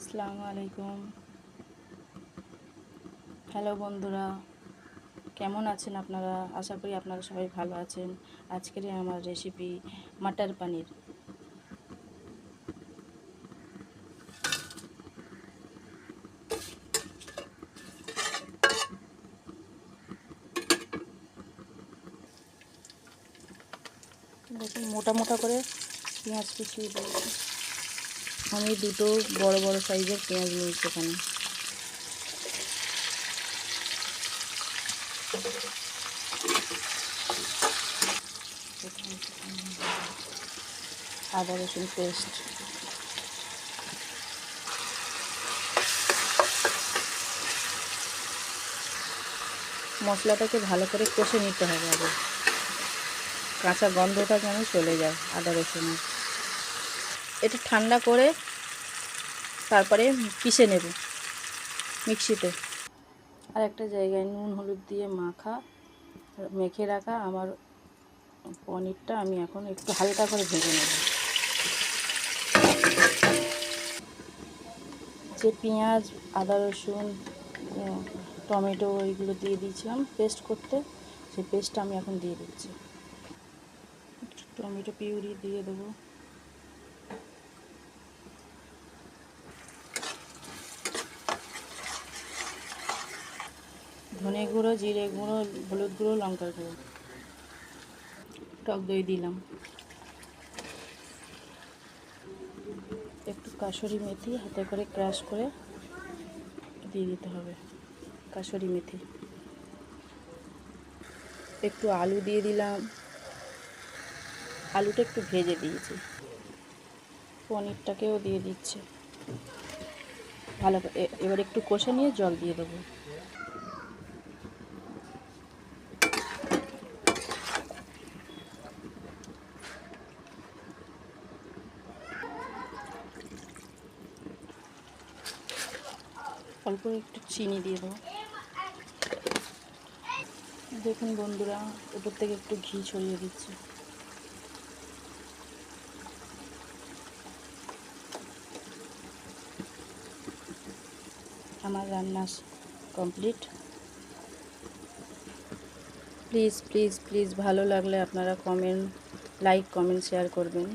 আসসালামু আলাইকুম। হ্যালো বন্ধুরা, কেমন আছেন আপনারা? আশা করি আপনারা সবাই ভালো আছেন। আজকের আমার রেসিপি মটর পনির। দেখুন মোটা মোটা করে পেঁয়াজ কুচিয়ে দিয়েছি। আমি দুটো বড় বড় সাইজের পেঁয়াজ নিয়েছি এখানে। আদা রসুন পেস্ট, মশলাটাকে ভালো করে কষে নিতে হবে আগে, কাঁচা গন্ধটা যেন চলে যায় আদা রসুনের। এটা ঠান্ডা করে তারপরে পিষে নেব মিক্সিতে। আর একটা জায়গায় নুন হলুদ দিয়ে মেখে রাখা আমার পনিরটা আমি এখন একটু হালকা করে ভেজে নেব। যে পেঁয়াজ আদা রসুন টমেটো এইগুলো দিয়ে দিয়েছিলাম পেস্ট করতে, সেই পেস্টটা আমি এখন দিয়ে দিচ্ছি। টমেটো পিউরি দিয়ে দেবো, ধনে গুঁড়ো, জিরে গুঁড়ো, হলুদ গুঁড়ো, লঙ্কার গুঁড়ো, টক দই দিলাম, একটু কাসুরি মেথি হাতে করে ক্রাশ করে দিয়ে দিতে হবে। কাসুরি মেথি, একটু আলু দিয়ে দিলাম, আলুটা একটু ভেজে দিয়েছি। পনিরটাকেও দিয়ে দিচ্ছি ভালো করে। এবার একটু কষে নিয়ে জল দিয়ে দেবো। অল্প একটু চিনি দিয়ে দেবো। দেখুন বন্ধুরা, উপর থেকে একটু ঘি ছড়িয়ে দিচ্ছি। আমার রান্না কমপ্লিট। প্লিজ প্লিজ প্লিজ ভালো লাগলে আপনারা লাইক কমেন্ট শেয়ার করবেন।